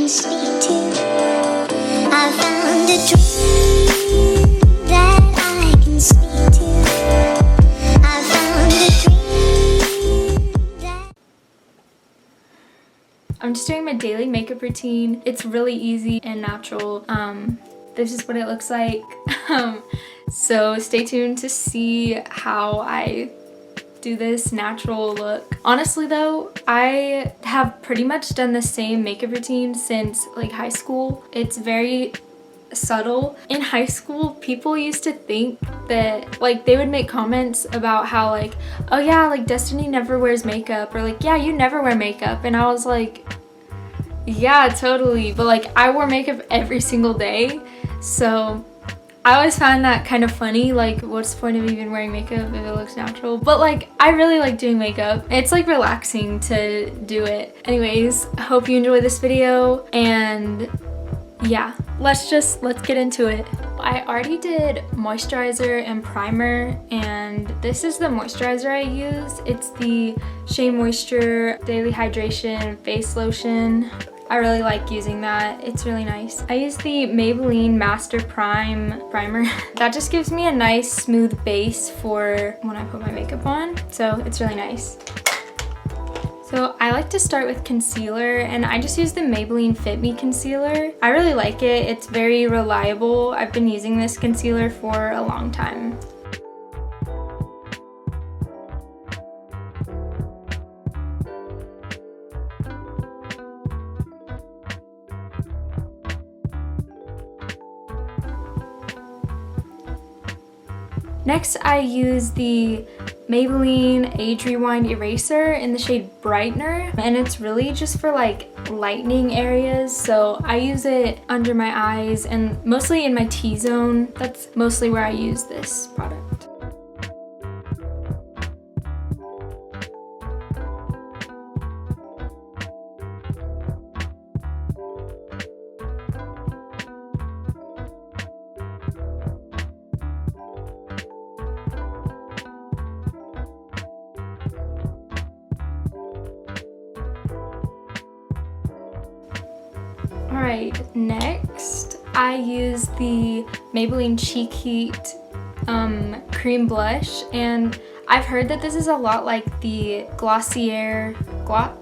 can speak to. I found a dream that I can speak to. I found a dream that... I'm just doing my daily makeup routine. It's really easy and natural. This is what it looks like. So stay tuned to see how I do this natural look. Honestly though, I have pretty much done the same makeup routine since like high school. It's very subtle. In high school, people used to think that like they would make comments about how like, oh yeah, like Destiny never wears makeup, or like, yeah, you never wear makeup. And I was like, yeah, totally. But like I wore makeup every single day. So I always found that kind of funny, like what's the point of even wearing makeup if it looks natural? But like I really like doing makeup. It's like relaxing to do it. Anyways, I hope you enjoy this video, and yeah, let's get into it. I already did moisturizer and primer, and this is the moisturizer I use. It's the Shea Moisture Daily Hydration Face Lotion. I really like using that. It's really nice. I use the Maybelline Master Prime primer. That just gives me a nice smooth base for when I put my makeup on. So it's really nice. So I like to start with concealer, and I just use the Maybelline Fit Me concealer. I really like it. It's very reliable. I've been using this concealer for a long time. Next, I use the Maybelline Age Rewind Eraser in the shade Brightener, and it's really just for like lightening areas. So I use it under my eyes and mostly in my T-zone. That's mostly where I use this product. Alright, next I use the Maybelline Cheek Heat cream blush, and I've heard that this is a lot like the Glossier, I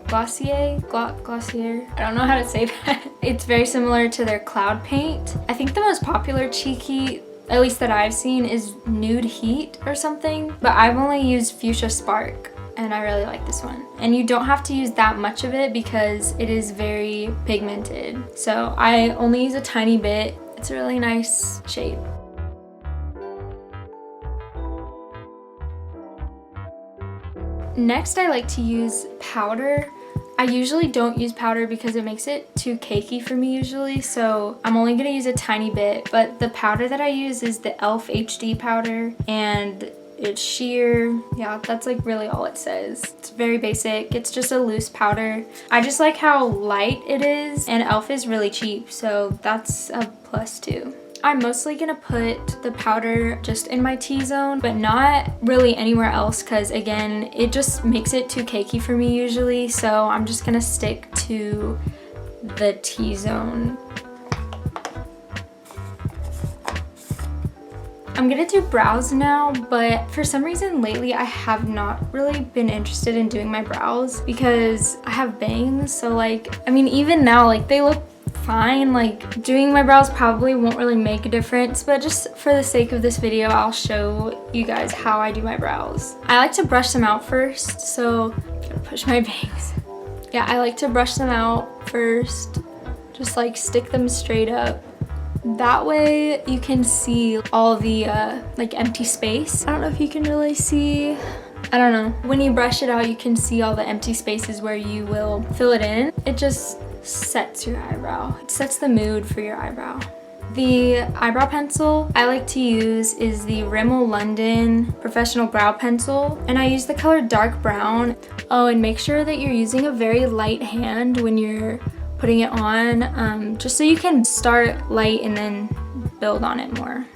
don't know how to say that. It's very similar to their Cloud Paint. I think the most popular cheek heat, at least that I've seen, is Nude Heat or something, but I've only used Fuchsia Spark, and I really like this one. And you don't have to use that much of it because it is very pigmented. So I only use a tiny bit. It's a really nice shade. Next, I like to use powder. I usually don't use powder because it makes it too cakey for me usually, so I'm only gonna use a tiny bit, but the powder that I use is the e.l.f. HD powder, and it's sheer. Yeah, that's like really all it says. It's very basic. It's just a loose powder. I just like how light it is, and e.l.f. is really cheap, so that's a plus too. I'm mostly gonna put the powder just in my T-zone, but not really anywhere else because again, it just makes it too cakey for me usually, so I'm just gonna stick to the T-zone. I'm gonna do brows now, but for some reason lately I have not really been interested in doing my brows because I have bangs, so like, I mean even now like they look fine. Like doing my brows probably won't really make a difference, but just for the sake of this video I'll show you guys how I do my brows. I like to brush them out first, so I'm gonna push my bangs. Yeah, I like to brush them out first, just like stick them straight up. That way you can see all the like empty space. I don't know if you can really see. I don't know. When you brush it out, you can see all the empty spaces where you will fill it in. It just sets your eyebrow. It sets the mood for your eyebrow. The eyebrow pencil I like to use is the Rimmel London Professional Brow Pencil, and I use the color dark brown. Oh, and make sure that you're using a very light hand when you're putting it on, just so you can start light and then build on it more.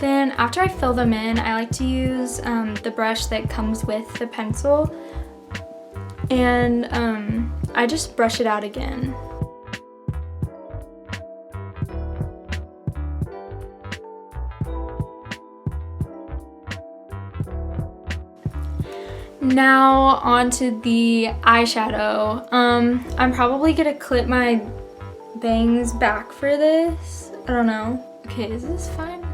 Then after I fill them in, I like to use the brush that comes with the pencil, and I just brush it out again. Now onto the eyeshadow. I'm probably gonna clip my bangs back for this. I don't know. Okay, is this fine?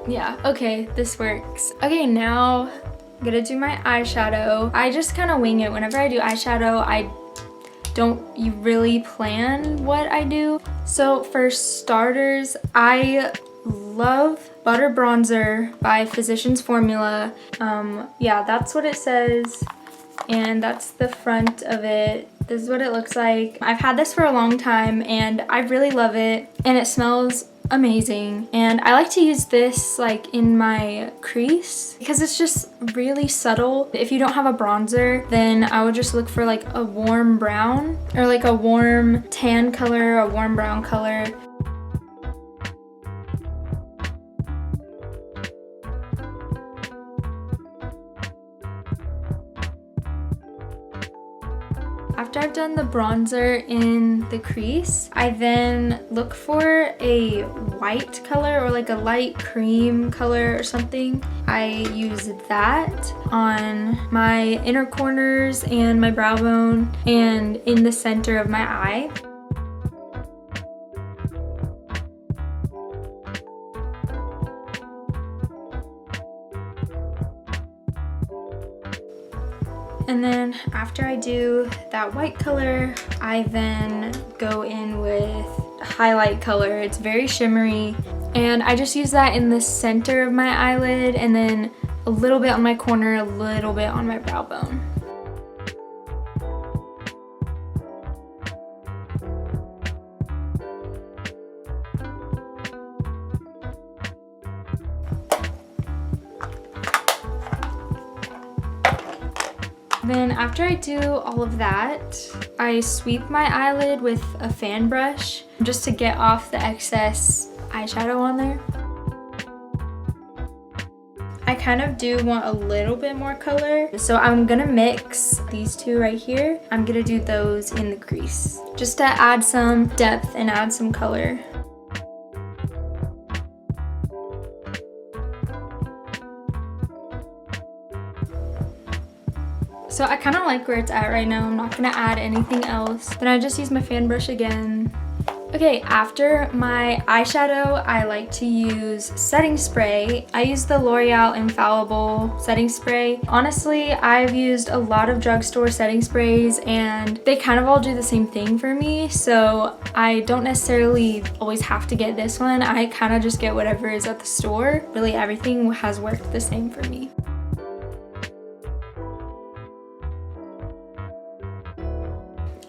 Yeah, okay, this works. Okay, now I'm gonna do my eyeshadow. I just kind of wing it. Whenever I do eyeshadow, I don't really plan what I do. So for starters, I love Butter Bronzer by Physicians Formula. Yeah, that's what it says, and that's the front of it. This is what it looks like. I've had this for a long time and I really love it, and it smells amazing. And I like to use this like in my crease because it's just really subtle. If you don't have a bronzer, then I would just look for like a warm brown or like a warm tan color, a warm brown color. After I've done the bronzer in the crease, I then look for a white color or like a light cream color or something. I use that on my inner corners and my brow bone and in the center of my eye. And then after I do that white color, I then go in with highlight color. It's very shimmery, and I just use that in the center of my eyelid and then a little bit on my corner, a little bit on my brow bone. Then after I do all of that, I sweep my eyelid with a fan brush just to get off the excess eyeshadow on there. I kind of do want a little bit more color, so I'm gonna mix these two right here. I'm gonna do those in the crease just to add some depth and add some color. So I kind of like where it's at right now. I'm not gonna add anything else. Then I just use my fan brush again. Okay, after my eyeshadow, I like to use setting spray. I use the L'Oreal Infallible setting spray. Honestly, I've used a lot of drugstore setting sprays and they kind of all do the same thing for me. So I don't necessarily always have to get this one. I kind of just get whatever is at the store. Really, everything has worked the same for me.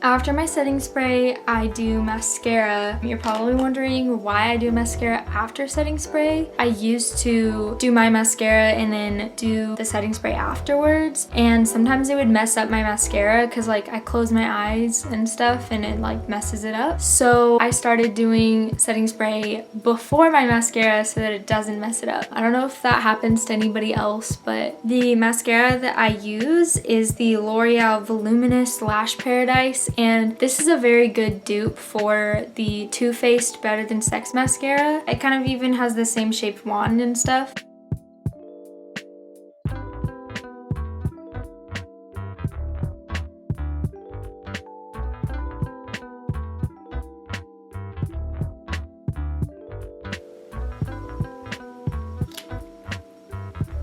After my setting spray, I do mascara. You're probably wondering why I do mascara after setting spray. I used to do my mascara and then do the setting spray afterwards, and sometimes it would mess up my mascara because like I close my eyes and stuff and it like messes it up. So I started doing setting spray before my mascara so that it doesn't mess it up. I don't know if that happens to anybody else, but the mascara that I use is the L'Oreal Voluminous Lash Paradise. And this is a very good dupe for the Too Faced Better Than Sex mascara. It kind of even has the same shaped wand and stuff.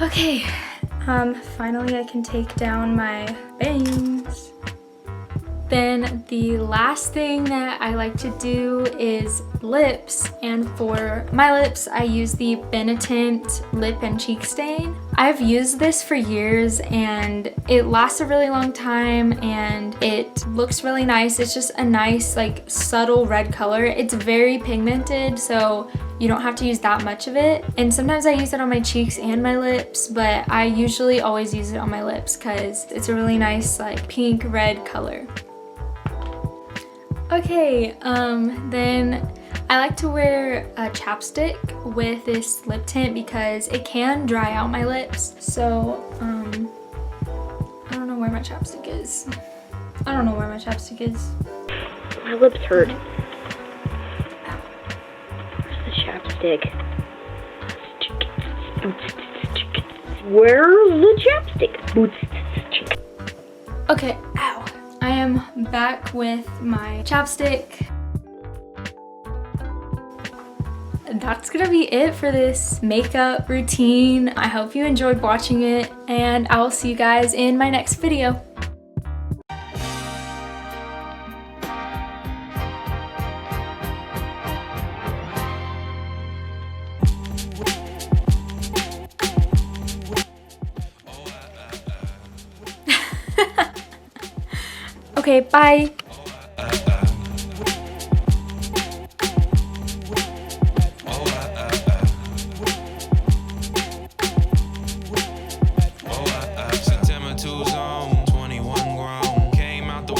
Okay, finally I can take down my bangs. Then the last thing that I like to do is lips, and for my lips I use the Benetint lip and cheek stain. I've used this for years and it lasts a really long time and it looks really nice. It's just a nice like subtle red color. It's very pigmented, so you don't have to use that much of it. And sometimes I use it on my cheeks and my lips, but I usually always use it on my lips because it's a really nice like pink red color. Okay, then I like to wear a chapstick with this lip tint because it can dry out my lips. So, I don't know where my chapstick is. I don't know where my chapstick is. My lips hurt. Where's the chapstick? Where's the chapstick? Okay, ow. I am back with my chapstick. That's gonna be it for this makeup routine. I hope you enjoyed watching it, and I will see you guys in my next video. Okay, bye.